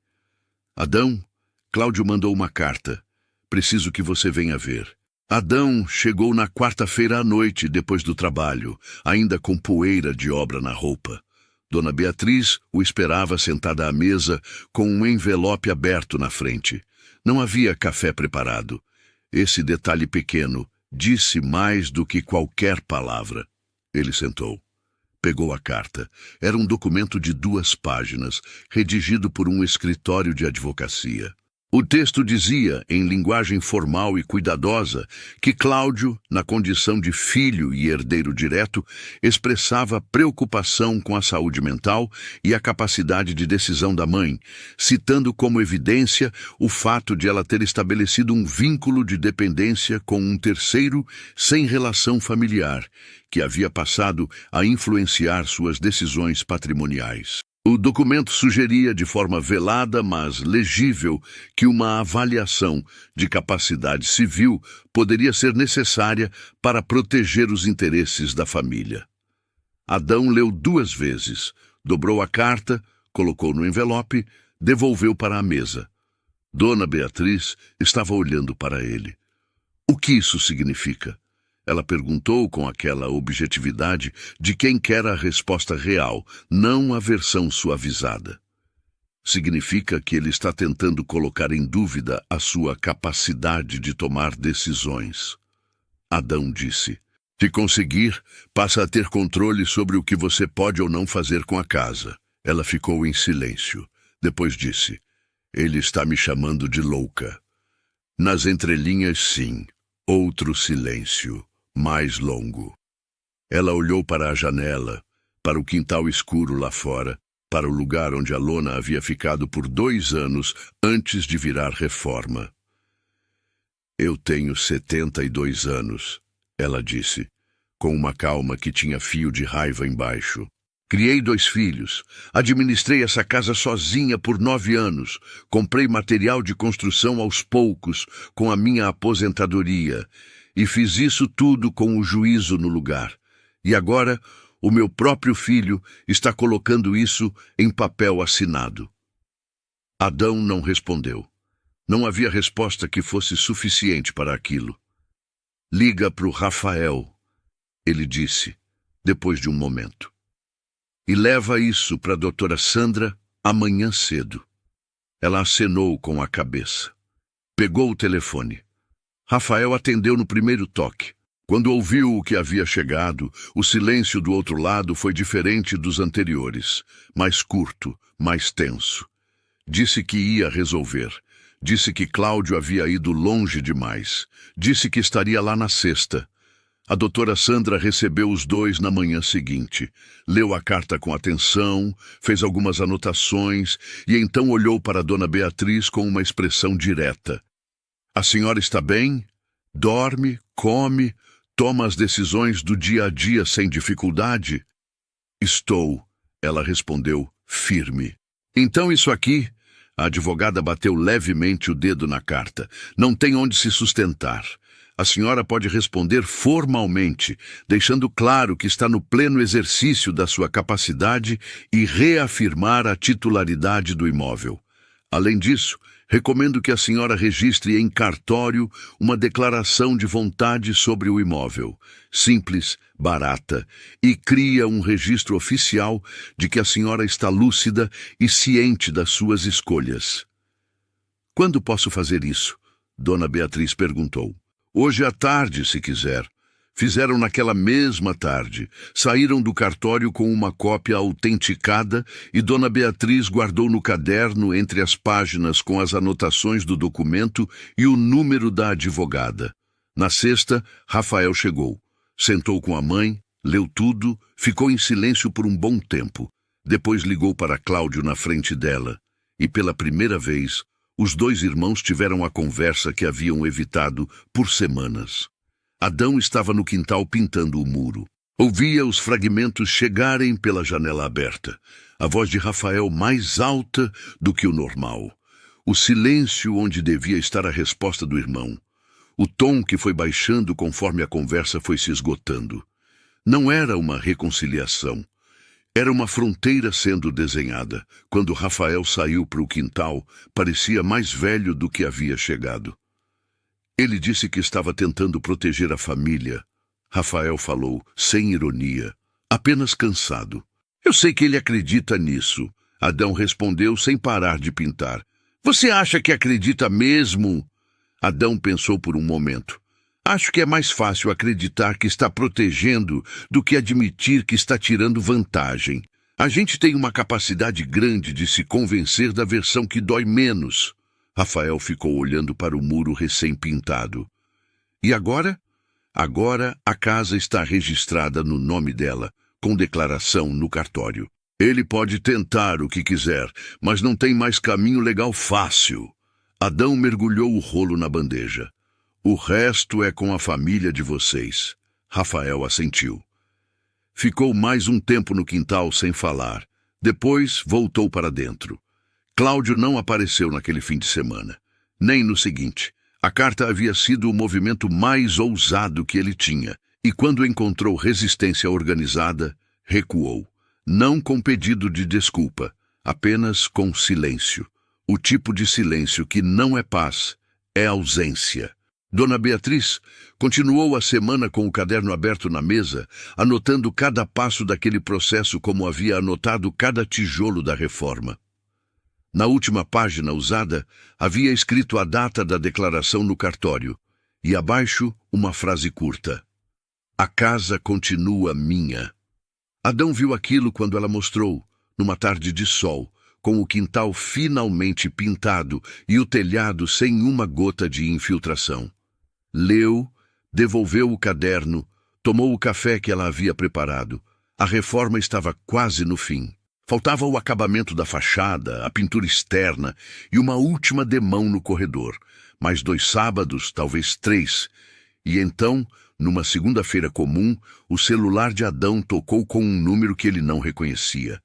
"Adão, Cláudio mandou uma carta. Preciso que você venha ver." Adão chegou na quarta-feira à noite, depois do trabalho, ainda com poeira de obra na roupa. Dona Beatriz o esperava sentada à mesa, com um envelope aberto na frente. Não havia café preparado. Esse detalhe pequeno disse mais do que qualquer palavra. Ele sentou. Pegou a carta. Era um documento de 2 páginas, redigido por um escritório de advocacia. O texto dizia, em linguagem formal e cuidadosa, que Cláudio, na condição de filho e herdeiro direto, expressava preocupação com a saúde mental e a capacidade de decisão da mãe, citando como evidência o fato de ela ter estabelecido um vínculo de dependência com um terceiro sem relação familiar, que havia passado a influenciar suas decisões patrimoniais. O documento sugeria de forma velada, mas legível, que uma avaliação de capacidade civil poderia ser necessária para proteger os interesses da família. Adão leu 2 vezes, dobrou a carta, colocou no envelope, devolveu para a mesa. Dona Beatriz estava olhando para ele. "O que isso significa?" Ela perguntou com aquela objetividade de quem quer a resposta real, não a versão suavizada. "Significa que ele está tentando colocar em dúvida a sua capacidade de tomar decisões." Adão disse. "Se conseguir, passa a ter controle sobre o que você pode ou não fazer com a casa." Ela ficou em silêncio. Depois disse, "Ele está me chamando de louca." Nas entrelinhas, sim. Outro silêncio. Mais longo. Ela olhou para a janela, para o quintal escuro lá fora, para o lugar onde a lona havia ficado por 2 anos antes de virar reforma. "Eu tenho 72 anos, ela disse, com uma calma que tinha fio de raiva embaixo. "Criei 2 filhos, administrei essa casa sozinha por 9 anos, comprei material de construção aos poucos com a minha aposentadoria, e fiz isso tudo com o juízo no lugar. E agora, o meu próprio filho está colocando isso em papel assinado." Adão não respondeu. Não havia resposta que fosse suficiente para aquilo. Liga para o Rafael, ele disse, depois de um momento. E leva isso para a doutora Sandra amanhã cedo. Ela acenou com a cabeça. Pegou o telefone. Rafael atendeu no primeiro toque. Quando ouviu o que havia chegado, o silêncio do outro lado foi diferente dos anteriores, mais curto, mais tenso. Disse que ia resolver. Disse que Cláudio havia ido longe demais. Disse que estaria lá na sexta. A doutora Sandra recebeu os dois na manhã seguinte. Leu a carta com atenção, fez algumas anotações e então olhou para a dona Beatriz com uma expressão direta. A senhora está bem? Dorme, come, toma as decisões do dia a dia sem dificuldade? Estou, ela respondeu, firme. Então isso aqui... A advogada bateu levemente o dedo na carta. Não tem onde se sustentar. A senhora pode responder formalmente, deixando claro que está no pleno exercício da sua capacidade e reafirmar a titularidade do imóvel. Além disso, recomendo que a senhora registre em cartório uma declaração de vontade sobre o imóvel, simples, barata, e cria um registro oficial de que a senhora está lúcida e ciente das suas escolhas. Quando posso fazer isso? Dona Beatriz perguntou. Hoje à tarde, se quiser. Fizeram naquela mesma tarde. Saíram do cartório com uma cópia autenticada e Dona Beatriz guardou no caderno entre as páginas com as anotações do documento e o número da advogada. Na sexta, Rafael chegou. Sentou com a mãe, leu tudo, ficou em silêncio por um bom tempo. Depois ligou para Cláudio na frente dela. E pela primeira vez, os dois irmãos tiveram a conversa que haviam evitado por semanas. Adão estava no quintal pintando o muro. Ouvia os fragmentos chegarem pela janela aberta. A voz de Rafael mais alta do que o normal. O silêncio onde devia estar a resposta do irmão. O tom que foi baixando conforme a conversa foi se esgotando. Não era uma reconciliação. Era uma fronteira sendo desenhada. Quando Rafael saiu para o quintal, parecia mais velho do que havia chegado. Ele disse que estava tentando proteger a família. Rafael falou, sem ironia, apenas cansado. Eu sei que ele acredita nisso. Adão respondeu sem parar de pintar. Você acha que acredita mesmo? Adão pensou por um momento. Acho que é mais fácil acreditar que está protegendo do que admitir que está tirando vantagem. A gente tem uma capacidade grande de se convencer da versão que dói menos. Rafael ficou olhando para o muro recém-pintado. E agora? Agora a casa está registrada no nome dela, com declaração no cartório. Ele pode tentar o que quiser, mas não tem mais caminho legal fácil. Adão mergulhou o rolo na bandeja. O resto é com a família de vocês. Rafael assentiu. Ficou mais um tempo no quintal sem falar. Depois voltou para dentro. Cláudio não apareceu naquele fim de semana. Nem no seguinte. A carta havia sido o movimento mais ousado que ele tinha. E quando encontrou resistência organizada, recuou. Não com pedido de desculpa, apenas com silêncio. O tipo de silêncio que não é paz, é ausência. Dona Beatriz continuou a semana com o caderno aberto na mesa, anotando cada passo daquele processo como havia anotado cada tijolo da reforma. Na última página usada, havia escrito a data da declaração no cartório, e abaixo uma frase curta. A casa continua minha. Adão viu aquilo quando ela mostrou, numa tarde de sol, com o quintal finalmente pintado e o telhado sem uma gota de infiltração. Leu, devolveu o caderno, tomou o café que ela havia preparado. A reforma estava quase no fim. Faltava o acabamento da fachada, a pintura externa e uma última demão no corredor. Mais 2 sábados, talvez 3. E então, numa segunda-feira comum, o celular de Adão tocou com um número que ele não reconhecia.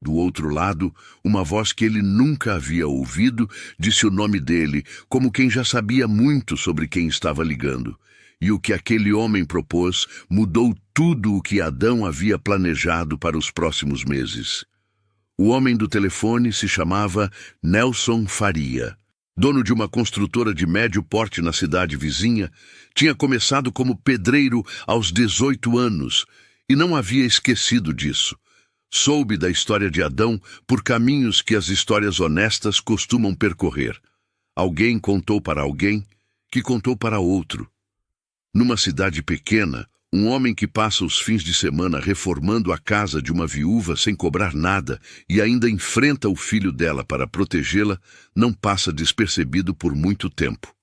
Do outro lado, uma voz que ele nunca havia ouvido disse o nome dele, como quem já sabia muito sobre quem estava ligando. E o que aquele homem propôs mudou tudo o que Adão havia planejado para os próximos meses. O homem do telefone se chamava Nelson Faria. dono de uma construtora de médio porte na cidade vizinha, tinha começado como pedreiro aos 18 anos e não havia esquecido disso. Soube da história de Adão por caminhos que as histórias honestas costumam percorrer. Alguém contou para alguém, que contou para outro. Numa cidade pequena, um homem que passa os fins de semana reformando a casa de uma viúva sem cobrar nada e ainda enfrenta o filho dela para protegê-la, não passa despercebido por muito tempo.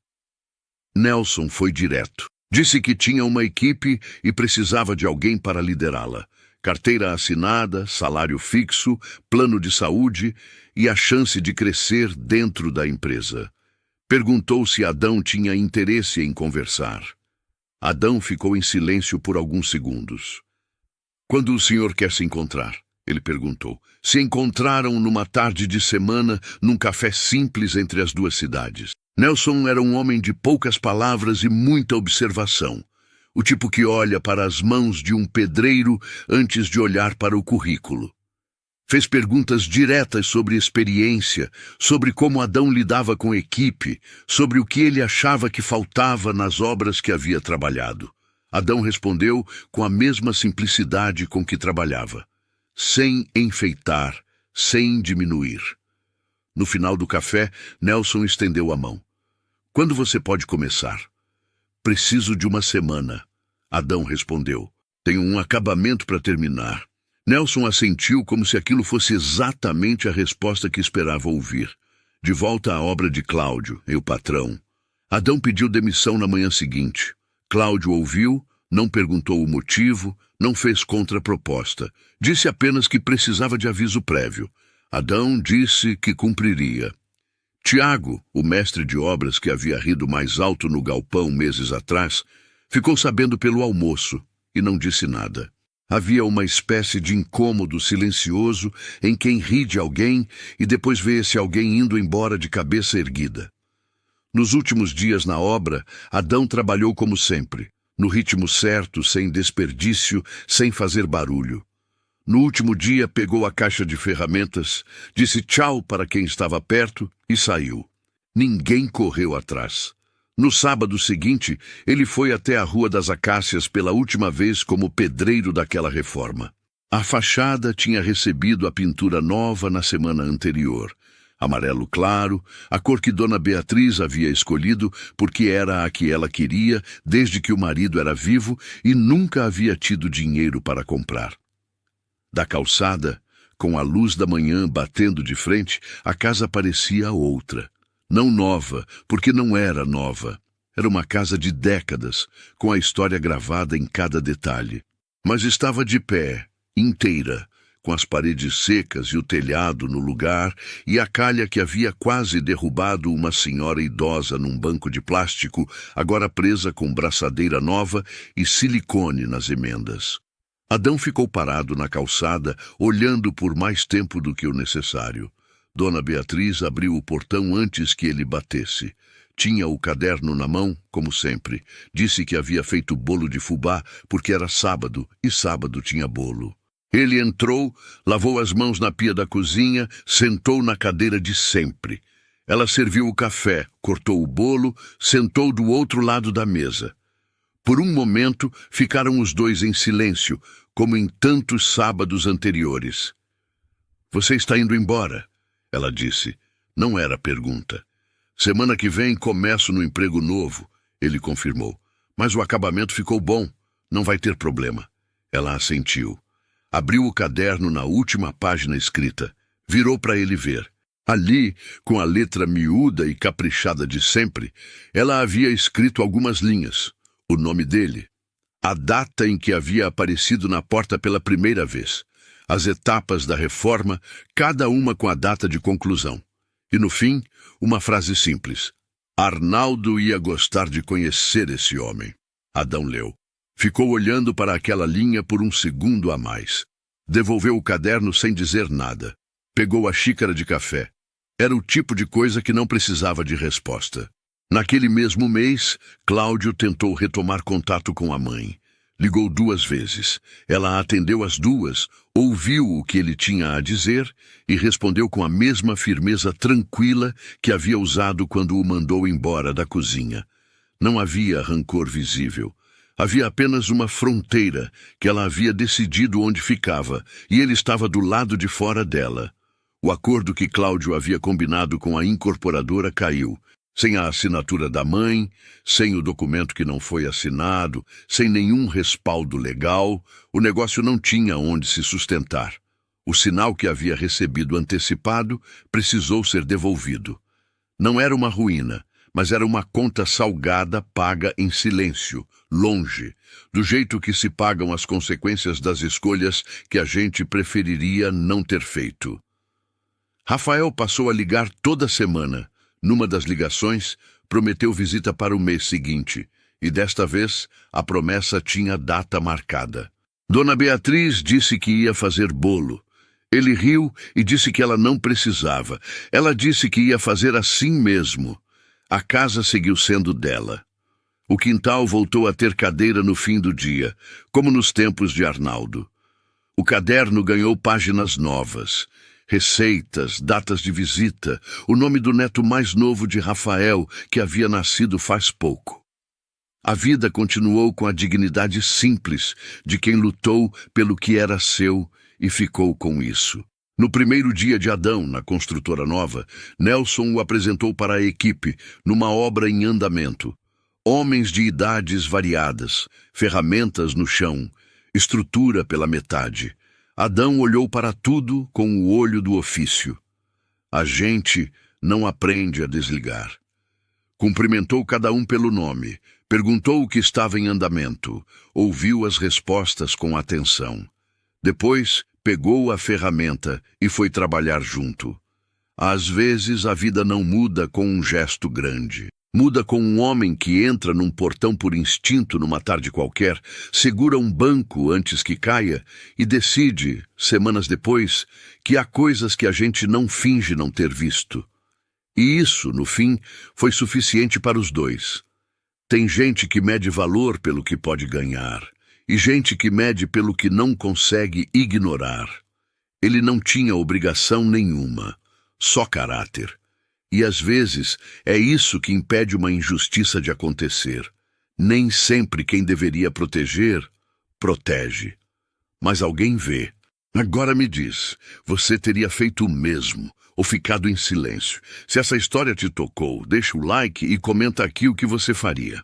Nelson foi direto. Disse que tinha uma equipe e precisava de alguém para liderá-la. Carteira assinada, salário fixo, plano de saúde e a chance de crescer dentro da empresa. Perguntou se Adão tinha interesse em conversar. Adão ficou em silêncio por alguns segundos. "Quando o senhor quer se encontrar?" ele perguntou. Se encontraram numa tarde de semana, num café simples entre as duas cidades. Nelson era um homem de poucas palavras e muita observação. O tipo que olha para as mãos de um pedreiro antes de olhar para o currículo. Fez perguntas diretas sobre experiência, sobre como Adão lidava com equipe, sobre o que ele achava que faltava nas obras que havia trabalhado. Adão respondeu com a mesma simplicidade com que trabalhava, sem enfeitar, sem diminuir. No final do café, Nelson estendeu a mão. "Quando você pode começar?" "Preciso de uma semana." Adão respondeu. "Tenho um acabamento para terminar." Nelson assentiu como se aquilo fosse exatamente a resposta que esperava ouvir. De volta à obra de Cláudio, e o patrão. Adão pediu demissão na manhã seguinte. Cláudio ouviu, não perguntou o motivo, não fez contraproposta. Disse apenas que precisava de aviso prévio. Adão disse que cumpriria. Tiago, o mestre de obras que havia rido mais alto no galpão meses atrás, ficou sabendo pelo almoço e não disse nada. Havia uma espécie de incômodo silencioso em quem ri de alguém e depois vê esse alguém indo embora de cabeça erguida. Nos últimos dias na obra, Adão trabalhou como sempre, no ritmo certo, sem desperdício, sem fazer barulho. No último dia, pegou a caixa de ferramentas, disse tchau para quem estava perto e saiu. Ninguém correu atrás. No sábado seguinte, ele foi até a Rua das Acácias pela última vez como pedreiro daquela reforma. A fachada tinha recebido a pintura nova na semana anterior. Amarelo claro, a cor que Dona Beatriz havia escolhido porque era a que ela queria desde que o marido era vivo e nunca havia tido dinheiro para comprar. Da calçada, com a luz da manhã batendo de frente, a casa parecia outra. Não nova, porque não era nova. Era uma casa de décadas, com a história gravada em cada detalhe. Mas estava de pé, inteira, com as paredes secas e o telhado no lugar, e a calha que havia quase derrubado uma senhora idosa num banco de plástico, agora presa com braçadeira nova e silicone nas emendas. Adão ficou parado na calçada, olhando por mais tempo do que o necessário. Dona Beatriz abriu o portão antes que ele batesse. Tinha o caderno na mão, como sempre. Disse que havia feito bolo de fubá porque era sábado e sábado tinha bolo. Ele entrou, lavou as mãos na pia da cozinha, sentou na cadeira de sempre. Ela serviu o café, cortou o bolo, sentou do outro lado da mesa. Por um momento, ficaram os dois em silêncio, como em tantos sábados anteriores. "Você está indo embora?" ela disse. Não era pergunta. "Semana que vem começo no emprego novo", ele confirmou. "Mas o acabamento ficou bom. Não vai ter problema." Ela assentiu. Abriu o caderno na última página escrita. Virou para ele ver. Ali, com a letra miúda e caprichada de sempre, ela havia escrito algumas linhas. O nome dele. A data em que havia aparecido na porta pela primeira vez. As etapas da reforma, cada uma com a data de conclusão. E no fim, uma frase simples. Arnaldo ia gostar de conhecer esse homem. Adão leu. Ficou olhando para aquela linha por um segundo a mais. Devolveu o caderno sem dizer nada. Pegou a xícara de café. Era o tipo de coisa que não precisava de resposta. Naquele mesmo mês, Cláudio tentou retomar contato com a mãe. Ligou 2 vezes. Ela atendeu as 2, ouviu o que ele tinha a dizer e respondeu com a mesma firmeza tranquila que havia usado quando o mandou embora da cozinha. Não havia rancor visível. Havia apenas uma fronteira que ela havia decidido onde ficava, e ele estava do lado de fora dela. O acordo que Cláudio havia combinado com a incorporadora caiu. Sem a assinatura da mãe, sem o documento que não foi assinado, sem nenhum respaldo legal, o negócio não tinha onde se sustentar. O sinal que havia recebido antecipado precisou ser devolvido. Não era uma ruína, mas era uma conta salgada paga em silêncio, longe, do jeito que se pagam as consequências das escolhas que a gente preferiria não ter feito. Rafael passou a ligar toda semana. Numa das ligações, prometeu visita para o mês seguinte, e desta vez a promessa tinha data marcada. Dona Beatriz disse que ia fazer bolo. Ele riu e disse que ela não precisava. Ela disse que ia fazer assim mesmo. A casa seguiu sendo dela. O quintal voltou a ter cadeira no fim do dia, como nos tempos de Arnaldo. O caderno ganhou páginas novas. Receitas, datas de visita, o nome do neto mais novo de Rafael, que havia nascido faz pouco. A vida continuou com a dignidade simples de quem lutou pelo que era seu e ficou com isso. No primeiro dia de Adão, na construtora nova, Nelson o apresentou para a equipe, numa obra em andamento. Homens de idades variadas, ferramentas no chão, estrutura pela metade. Adão olhou para tudo com o olho do ofício. A gente não aprende a desligar. Cumprimentou cada um pelo nome, perguntou o que estava em andamento, ouviu as respostas com atenção. Depois, pegou a ferramenta e foi trabalhar junto. Às vezes, a vida não muda com um gesto grande. Muda com um homem que entra num portão por instinto numa tarde qualquer, segura um banco antes que caia e decide, semanas depois, que há coisas que a gente não finge não ter visto. E isso, no fim, foi suficiente para os dois. Tem gente que mede valor pelo que pode ganhar, e gente que mede pelo que não consegue ignorar. Ele não tinha obrigação nenhuma, só caráter. E às vezes é isso que impede uma injustiça de acontecer. Nem sempre quem deveria proteger, protege. Mas alguém vê. Agora me diz, você teria feito o mesmo, ou ficado em silêncio? Se essa história te tocou, deixa o like e comenta aqui o que você faria.